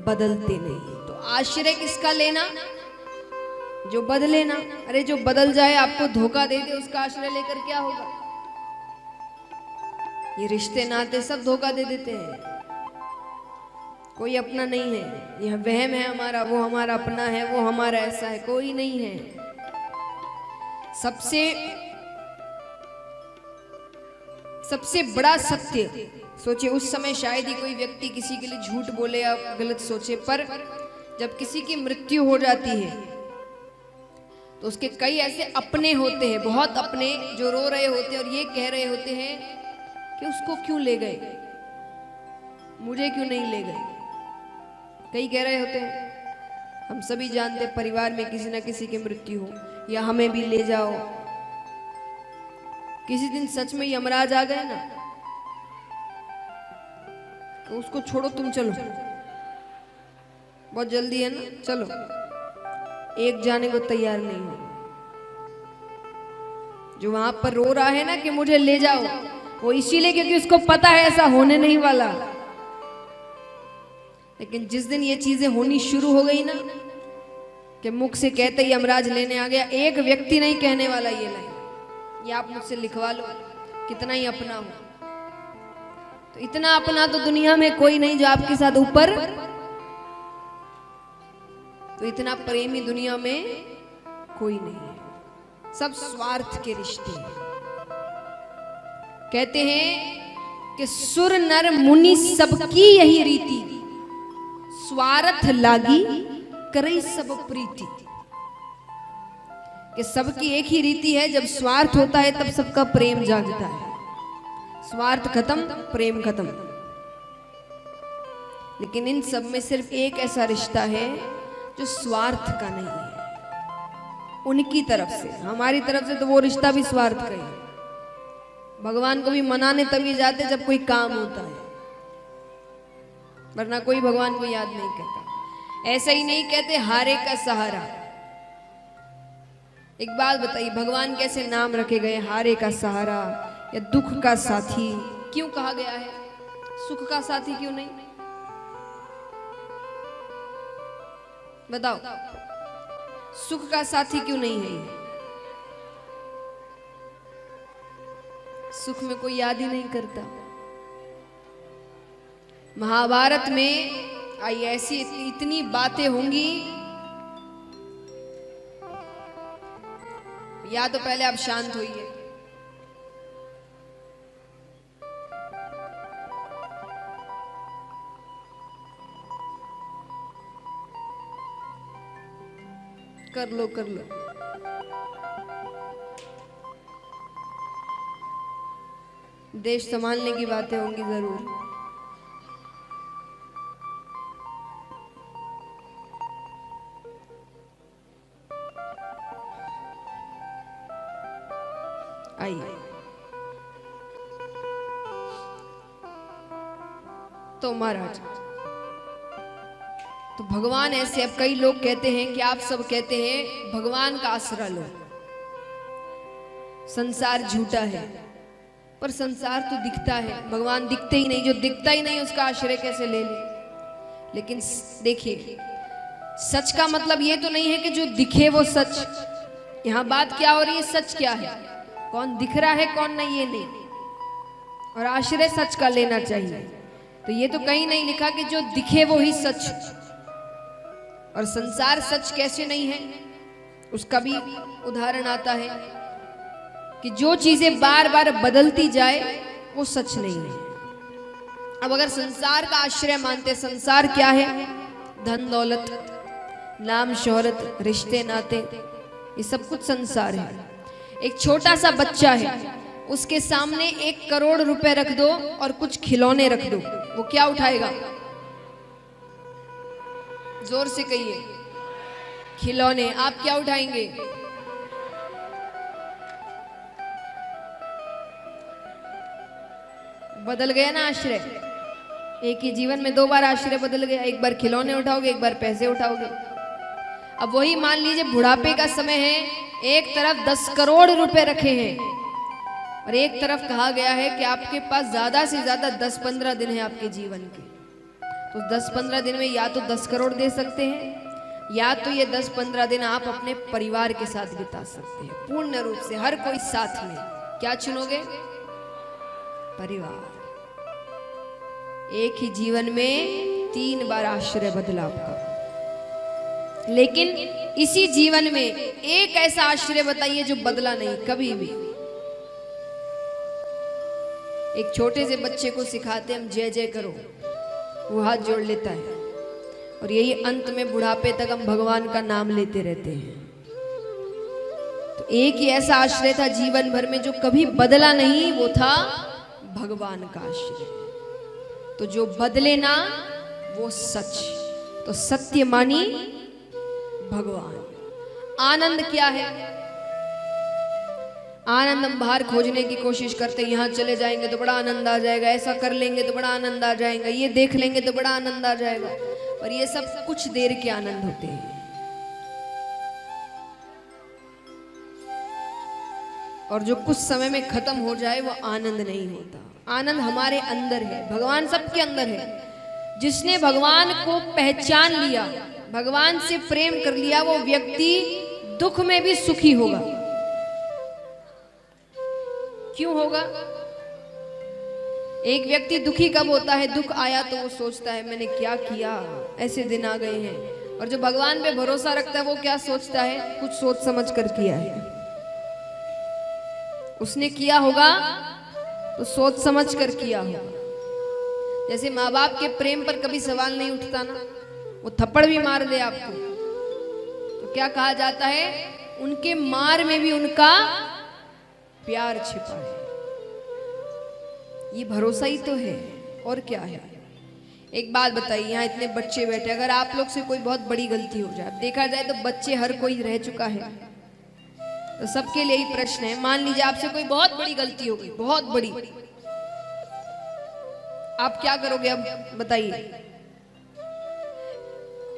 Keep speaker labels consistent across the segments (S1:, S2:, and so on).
S1: बदलते नहीं। तो आश्रय किसका लेना? जो बदले ना। अरे जो बदल जाए, आपको धोखा दे दे, उसका आश्रय लेकर क्या होगा? ये रिश्ते नाते सब धोखा दे देते हैं। कोई अपना नहीं है, यह वहम है हमारा, वो हमारा अपना है, वो हमारा ऐसा है, कोई नहीं है। सबसे बड़ा सत्य, सोचिए उस समय शायद ही कोई व्यक्ति किसी के लिए झूठ बोले या गलत सोचे, पर जब किसी की मृत्यु हो जाती है तो उसके कई ऐसे अपने होते हैं, बहुत अपने, जो रो रहे होते हैं और ये कह रहे होते हैं कि उसको क्यों ले गए, मुझे क्यों नहीं ले गए। कई कह रहे होते हैं, हम सभी जानते हैं परिवार में किसी ना किसी की मृत्यु हो, या हमें भी ले जाओ। किसी दिन सच में यमराज आ गए ना, तो उसको छोड़ो, तुम चलो, बहुत जल्दी है ना, चलो। एक जाने को तैयार नहीं हो। जो वहां पर रो रहा है ना कि मुझे ले जाओ, वो इसीलिए क्योंकि उसको पता है ऐसा होने नहीं वाला। लेकिन जिस दिन ये चीजें होनी शुरू हो गई ना, कि मुख से कहते ही यमराज लेने आ गया, एक व्यक्ति नहीं कहने वाला ये लाइन, ये आप मुझसे लिखवा लो, कितना ही अपना हो। तो इतना अपना तो दुनिया में कोई नहीं जो आपके साथ ऊपर, तो इतना प्रेमी दुनिया में कोई नहीं है। सब स्वार्थ के रिश्ते हैं। कहते हैं कि सुर नर मुनि सबकी यही रीति, स्वार्थ लागी करे सब प्रीति। कि सबकी एक ही रीति है, जब स्वार्थ होता है तब सबका प्रेम जागता है। स्वार्थ खत्म, प्रेम खत्म। लेकिन इन सब में सिर्फ एक ऐसा रिश्ता है जो स्वार्थ का नहीं है, उनकी तरफ से। हमारी तरफ से तो वो रिश्ता भी स्वार्थ का है। भगवान को भी मनाने तभी जाते जब कोई काम होता है, वरना कोई भगवान को याद नहीं करता। ऐसा ही नहीं कहते हारे का सहारा। एक बात बताइए, भगवान कैसे नाम रखे गए? हारे का सहारा या दुख का साथी क्यों कहा गया है? सुख का साथी क्यों नहीं? बताओ, सुख का साथी क्यों नहीं है? सुख में कोई याद ही नहीं करता। महाभारत में आई ऐसी इतनी बातें होंगी, या तो पहले आप शांत होइए। कर लो कर लो। देश संभालने की बातें होंगी जरूर। आइए। तो महाराज, तो भगवान ऐसे, अब कई लोग कहते हैं कि आप सब कहते हैं भगवान का आसरा लो, संसार झूठा है। पर संसार तो दिखता है, भगवान दिखते ही नहीं। जो दिखता ही नहीं उसका आश्रय कैसे ले ले? लेकिन देखिए, सच का मतलब ये तो नहीं है कि जो दिखे वो सच। यहां बात क्या हो रही है? सच क्या है, कौन दिख रहा है कौन नहीं, ये नहीं। और आश्रय सच का लेना चाहिए। तो ये तो कहीं नहीं लिखा कि जो दिखे वो ही सच। और संसार सच कैसे नहीं है, उसका भी उदाहरण आता है कि जो चीजें बार बार बदलती जाए वो सच नहीं है। अब अगर संसार का आश्रय मानते, संसार क्या है? धन दौलत, नाम शोहरत, रिश्ते नाते, ये सब कुछ संसार है। एक छोटा सा बच्चा है, उसके सामने 1 करोड़ रुपए रख दो और कुछ खिलौने रख दो, वो क्या उठाएगा? जोर से कहिए। खिलौने। आप क्या उठाएंगे? बदल गया ना आश्रय। एक ही जीवन में 2 बार आश्रय बदल गया। एक बार खिलौने उठाओगे, एक बार पैसे उठाओगे। अब वही मान लीजिए बुढ़ापे का समय है, एक तरफ 10 करोड़ रुपए रखे हैं और एक तरफ कहा गया है कि आपके पास ज्यादा से ज्यादा 10-15 दिन है आपके जीवन के। तो 10-15 दिन में या तो 10 करोड़ दे सकते हैं, या तो ये 10-15 दिन आप अपने परिवार के साथ बिता सकते हैं पूर्ण रूप से, हर कोई साथ में। क्या चुनोगे? परिवार। एक ही जीवन में 3 बार आश्रय बदला आपका, लेकिन इसी जीवन में एक ऐसा आश्रय बताइए जो बदला नहीं कभी भी। एक छोटे से बच्चे को सिखाते हम जय जय करो, वो हाथ जोड़ लेता है, और यही अंत में बुढ़ापे तक हम भगवान का नाम लेते रहते हैं। तो एक ही ऐसा आश्रय था जीवन भर में जो कभी बदला नहीं, वो था भगवान का आश्रय। तो जो बदले ना वो सच, तो सत्य मानी भगवान। आनंद क्या है? आनंद हम बाहर खोजने की कोशिश करते हैं, यहाँ चले जाएंगे तो बड़ा आनंद आ जाएगा, ऐसा कर लेंगे तो बड़ा आनंद आ जाएगा, ये देख लेंगे तो बड़ा आनंद आ जाएगा, और ये सब कुछ देर के आनंद होते हैं। और जो कुछ समय में खत्म हो जाए वो आनंद नहीं होता। आनंद हमारे अंदर है, भगवान सबके अंदर है। जिसने भगवान को पहचान लिया, भगवान से प्रेम कर लिया, वो व्यक्ति दुख में भी सुखी होगा। क्यों होगा? एक व्यक्ति दुखी कब होता है? दुख आया तो वो सोचता है मैंने क्या किया, ऐसे दिन आ गए हैं। और जो भगवान पे भरोसा रखता है वो क्या सोचता है? कुछ सोच समझ कर किया है, उसने किया होगा तो सोच समझ कर किया होगा। जैसे माँ बाप के प्रेम पर कभी सवाल नहीं उठता ना, वो थप्पड़ भी मार दे आपको तो क्या कहा जाता है? उनके मार में भी उनका प्यार छिपा है। ये भरोसा ही तो है, और क्या है? एक बात बताइए, यहाँ इतने बच्चे बैठे, अगर आप लोग से कोई बहुत बड़ी गलती हो जाए, देखा जाए तो बच्चे हर कोई रह चुका है, तो सबके लिए ही प्रश्न है। मान लीजिए आपसे कोई बहुत बड़ी गलती हो गई, बहुत बड़ी, आप क्या करोगे? अब बताइए।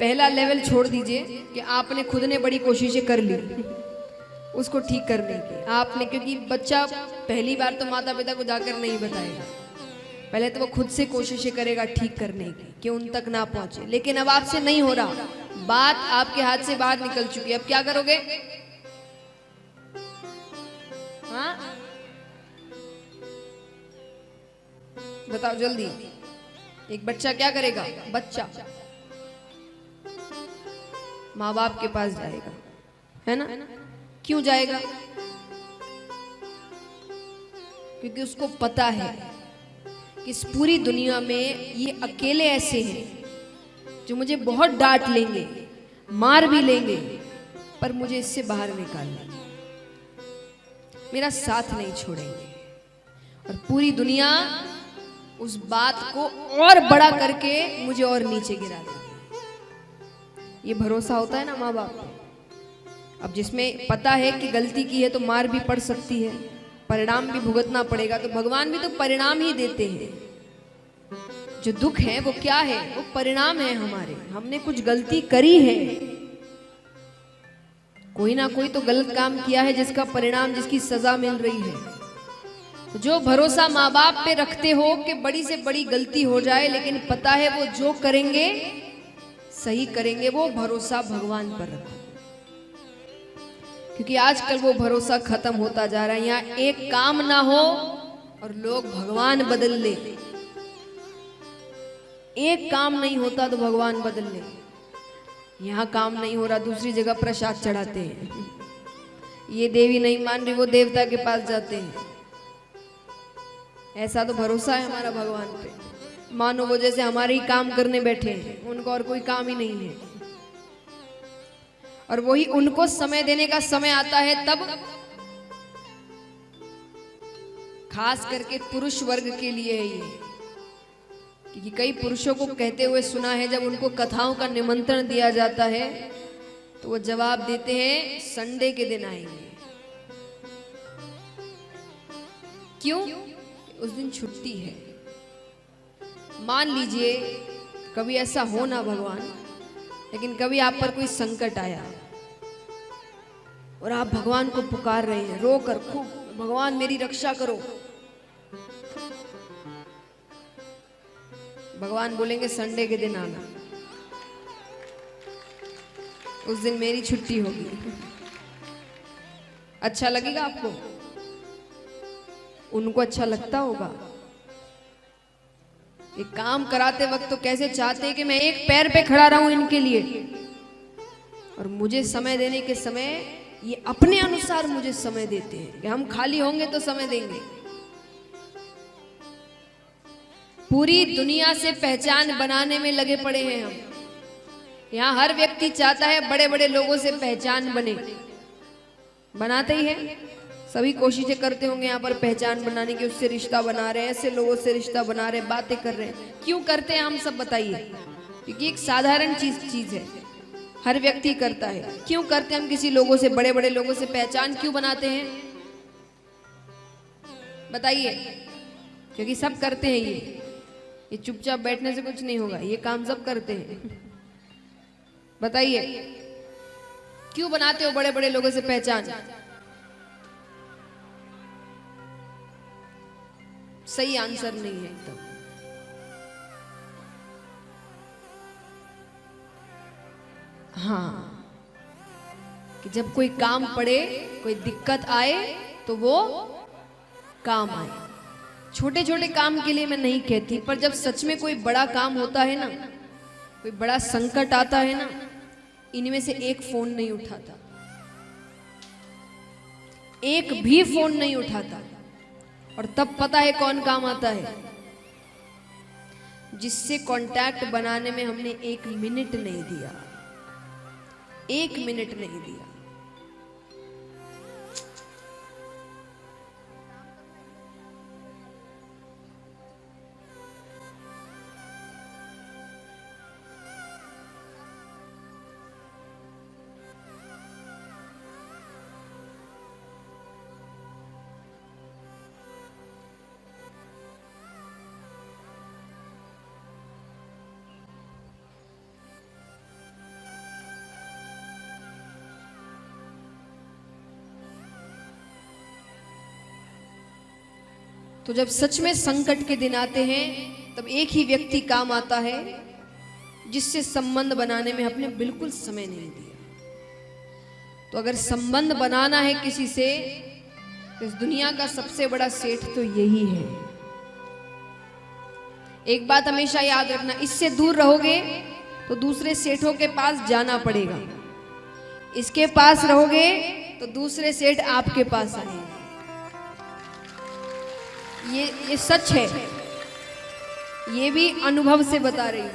S1: पहला लेवल छोड़ दीजिए कि आपने खुद ने बड़ी कोशिशें कर ली उसको ठीक करने की आपने, क्योंकि बच्चा पहली बार तो माता पिता को जाकर नहीं बताएगा, पहले तो वो खुद से कोशिशें करेगा ठीक करने की कि उन तक ना पहुंचे। लेकिन अब आपसे नहीं हो रहा, बात आपके हाथ से बाहर निकल चुकी है, अब क्या करोगे? हाँ बताओ जल्दी। एक बच्चा क्या करेगा? बच्चा माँ बाप के पास जाएगा, है ना? क्यों जाएगा? क्योंकि उसको पता है कि इस पूरी दुनिया में ये अकेले ऐसे हैं जो मुझे बहुत डांट लेंगे, मार भी लेंगे, पर मुझे इससे बाहर निकाल लेंगे, मेरा साथ नहीं छोड़ेंगे। और पूरी दुनिया उस बात को और बड़ा करके मुझे और नीचे गिरा देगी। ये भरोसा होता है ना माँ बाप। अब जिसमें पता है कि गलती की है तो मार भी पड़ सकती है, परिणाम भी भुगतना पड़ेगा, तो भगवान भी तो परिणाम ही देते हैं। जो दुख है वो क्या है? वो परिणाम है हमारे, हमने कुछ गलती करी है, कोई ना कोई तो गलत काम किया है जिसका परिणाम, जिसकी सजा मिल रही है। तो जो भरोसा माँ बाप पे रखते हो कि बड़ी से बड़ी गलती हो जाए लेकिन पता है वो जो करेंगे सही करेंगे, वो भरोसा भगवान पर रखो। क्योंकि आजकल वो भरोसा खत्म होता जा रहा है। यहाँ एक काम ना हो और लोग भगवान बदल ले, एक काम नहीं होता तो भगवान बदल ले। यहाँ काम नहीं हो रहा, दूसरी जगह प्रसाद चढ़ाते हैं, ये देवी नहीं मान रही, वो देवता के पास जाते हैं। ऐसा तो भरोसा है हमारा भगवान पे, मानो वो जैसे हमारे ही काम करने बैठे हैं, उनको और कोई काम ही नहीं है। और वही उनको समय देने का समय आता है तब, खास करके पुरुष वर्ग के लिए है ये, क्योंकि कई पुरुषों को कहते हुए सुना है जब उनको कथाओं का निमंत्रण दिया जाता है तो वो जवाब देते हैं संडे के दिन आएंगे। क्यों? उस दिन छुट्टी है। मान लीजिए कभी ऐसा हो ना भगवान, लेकिन कभी आप पर कोई संकट आया और आप भगवान को पुकार रहे हैं रो कर खूब, भगवान मेरी रक्षा करो, भगवान बोलेंगे संडे के दिन आना, उस दिन मेरी छुट्टी होगी। अच्छा लगेगा आपको? उनको अच्छा लगता होगा। ये काम कराते वक्त तो कैसे चाहते हैं कि मैं एक पैर पे खड़ा रहूं इनके लिए, और मुझे समय देने के समय ये अपने अनुसार मुझे समय देते हैं कि हम खाली होंगे तो समय देंगे। पूरी दुनिया से पहचान बनाने में लगे पड़े हैं हम। यहाँ हर व्यक्ति चाहता है बड़े बड़े लोगों से पहचान बने, बनाते ही है। सभी कोशिशें करते होंगे यहाँ पर पहचान बनाने की, उससे रिश्ता बना रहे हैं, ऐसे लोगों से रिश्ता बना रहे हैं, बातें कर रहे हैं। क्यों करते हैं हम सब बताइए? क्योंकि एक साधारण चीज है, हर व्यक्ति करता है। क्यों करते हैं हम किसी लोगों से, बड़े बड़े लोगों से पहचान क्यों बनाते हैं बताइए? क्योंकि सब करते हैं ये चुपचाप बैठने से कुछ नहीं होगा, ये काम सब करते हैं। बताइए क्यों बनाते हो बड़े बड़े लोगों से पहचान? सही आंसर नहीं है एकदम। हाँ, कि जब कोई काम पड़े, कोई दिक्कत आए तो वो काम आए। छोटे छोटे काम के लिए मैं नहीं कहती, पर जब सच में कोई बड़ा काम होता है ना, कोई बड़ा संकट आता है ना, इनमें से एक फोन नहीं उठाता, एक भी फोन नहीं उठाता। और तब पता है कौन काम आता है? जिससे कांटेक्ट बनाने में हमने 1 मिनट नहीं दिया, 1 मिनट नहीं दिया। तो जब सच में संकट के दिन आते हैं, तब एक ही व्यक्ति काम आता है जिससे संबंध बनाने में आपने बिल्कुल समय नहीं दिया। तो अगर संबंध बनाना है किसी से, तो इस दुनिया का सबसे बड़ा सेठ तो यही है। एक बात हमेशा याद रखना, इससे दूर रहोगे तो दूसरे सेठों के पास जाना पड़ेगा, इसके पास रहोगे तो दूसरे सेठ आपके पास आएंगे। ये सच है, ये भी अनुभव से बता रही हूं।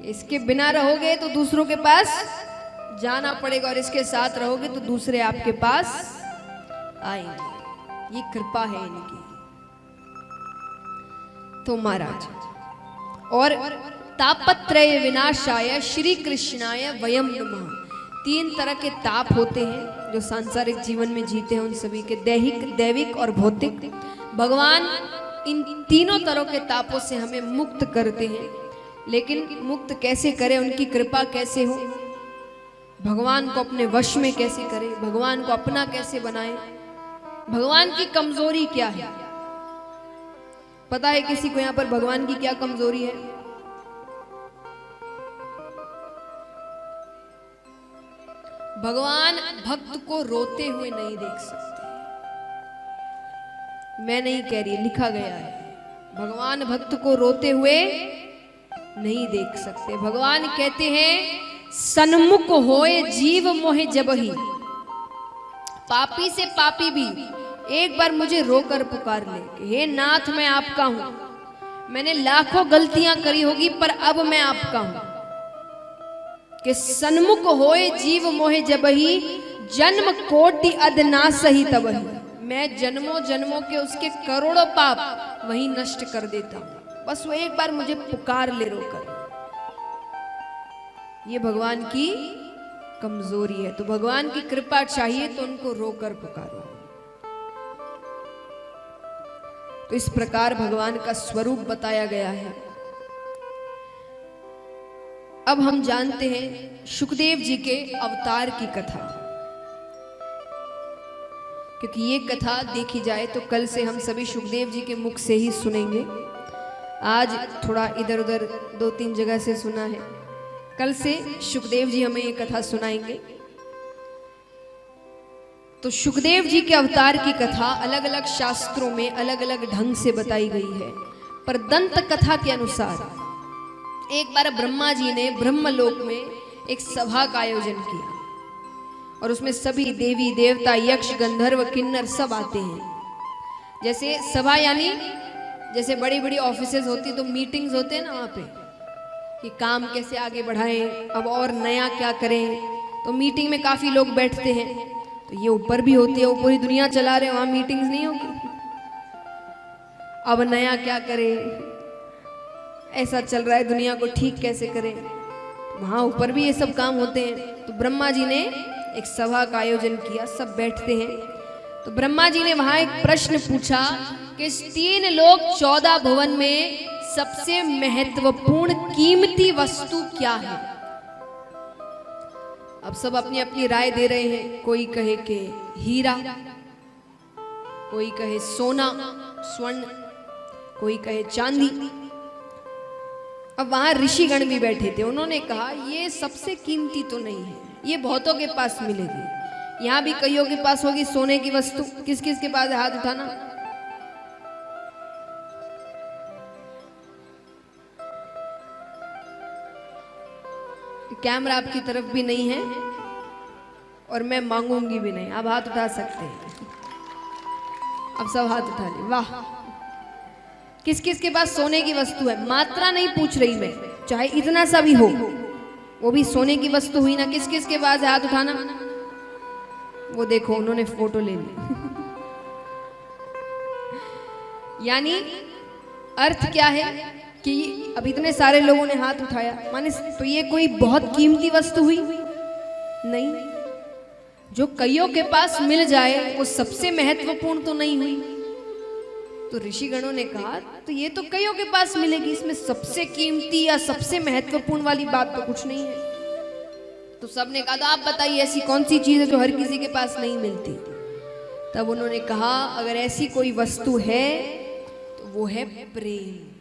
S1: इसके बिना रहोगे तो दूसरों के पास जाना पड़ेगा, और इसके साथ रहोगे तो दूसरे आपके पास आएंगे। ये कृपा है इनकी। तो महाराज, और तापत्रय विनाशाय श्री कृष्णाय वयम नमः। 3 तरह के ताप होते हैं जो सांसारिक जीवन में जीते हैं, उन सभी के दैहिक, दैविक और भौतिक। भगवान इन तीनों तरह के तापों से हमें मुक्त करते हैं। लेकिन मुक्त कैसे करें, उनकी कृपा कैसे हो, भगवान को अपने वश में कैसे करें, भगवान को अपना कैसे बनाएं, भगवान की कमजोरी क्या है? पता है किसी को यहाँ पर भगवान की क्या कमजोरी है? भगवान भक्त को रोते हुए नहीं देख सकते। मैं नहीं कह रही, लिखा गया है। भगवान भक्त को रोते हुए नहीं देख सकते। भगवान कहते हैं, सन्मुख होए जीव मोहे जबहि। पापी से पापी भी एक बार मुझे रोकर पुकार ले कि हे नाथ, मैं आपका हूं, मैंने लाखों गलतियां करी होगी पर अब मैं आपका हूं। कि सन्मुख होए जीव मोहे जबहि, जन्म कोटि अधनासहि तबहि। मैं जन्मों जन्मों के उसके करोड़ों पाप वही नष्ट कर देता हूं, बस वो एक बार मुझे पुकार ले रोकर। ये भगवान की कमजोरी है। तो भगवान की कृपा चाहिए तो उनको रोकर पुकारो। तो इस प्रकार भगवान का स्वरूप बताया गया है। अब हम जानते हैं सुखदेव जी के अवतार की कथा, क्योंकि ये कथा देखी जाए तो कल से हम सभी सुखदेव जी के मुख से ही सुनेंगे। आज थोड़ा इधर उधर 2-3 जगह से सुना है, कल से सुखदेव जी हमें ये कथा सुनाएंगे। तो सुखदेव जी के अवतार की कथा अलग अलग शास्त्रों में अलग अलग ढंग से बताई गई है, पर दंत कथा के अनुसार एक बार ब्रह्मा जी ने ब्रह्मलोक में एक सभा का आयोजन किया और उसमें सभी देवी देवता यक्ष गंधर्व किन्नर सब आते हैं। जैसे सभा यानी जैसे बड़ी बड़ी ऑफिसेज होती तो मीटिंग्स होते हैं ना वहाँ पे कि काम कैसे आगे बढ़ाएं, अब और नया क्या करें, तो मीटिंग में काफी लोग बैठते हैं। तो ये ऊपर भी होती है, वो पूरी दुनिया चला रहे, वहां मीटिंग्स नहीं होगी, अब नया क्या करें, ऐसा चल रहा है दुनिया को ठीक कैसे करें, वहां ऊपर भी ये सब काम होते हैं। तो ब्रह्मा जी ने एक सभा का आयोजन किया, सब बैठते हैं। तो ब्रह्मा जी ने वहां एक प्रश्न पूछा कि 3 लोक 14 भुवन में सबसे महत्वपूर्ण कीमती वस्तु क्या है। अब सब अपनी अपनी राय दे रहे हैं, कोई कहे कि हीरा, कोई कहे सोना स्वर्ण, कोई कहे चांदी। अब वहां ऋषिगण भी बैठे थे, उन्होंने कहा ये सबसे कीमती तो नहीं है, ये बहुतों के पास मिलेगी। यहां भी कईयों के पास होगी सोने की वस्तु, किस किस के पास है हाथ उठाना। कैमरा आपकी तरफ भी नहीं है और मैं मांगूंगी भी नहीं, आप हाथ उठा सकते हैं। अब सब हाथ उठा ले, वाह। किस किस के पास सोने की वस्तु है, मात्रा नहीं पूछ रही मैं, चाहे इतना सा भी हो, वो भी सोने की वस्तु हुई ना। किस किस के पास है हाथ उठाना। वो देखो उन्होंने फोटो ले ली। यानी अर्थ क्या है कि अब इतने सारे लोगों ने हाथ उठाया, माने तो ये कोई बहुत कीमती वस्तु हुई नहीं। जो कईयों के पास मिल जाए वो सबसे महत्वपूर्ण तो नहीं हुई। तो ऋषिगणों ने कहा तो ये तो कईयों के पास मिलेगी, इसमें सबसे कीमती या सबसे महत्वपूर्ण वाली बात तो कुछ नहीं है। तो सबने कहा तो आप बताइए ऐसी कौन सी चीज है जो हर किसी के पास नहीं मिलती। तब उन्होंने कहा अगर ऐसी कोई वस्तु है तो वो है प्रेम।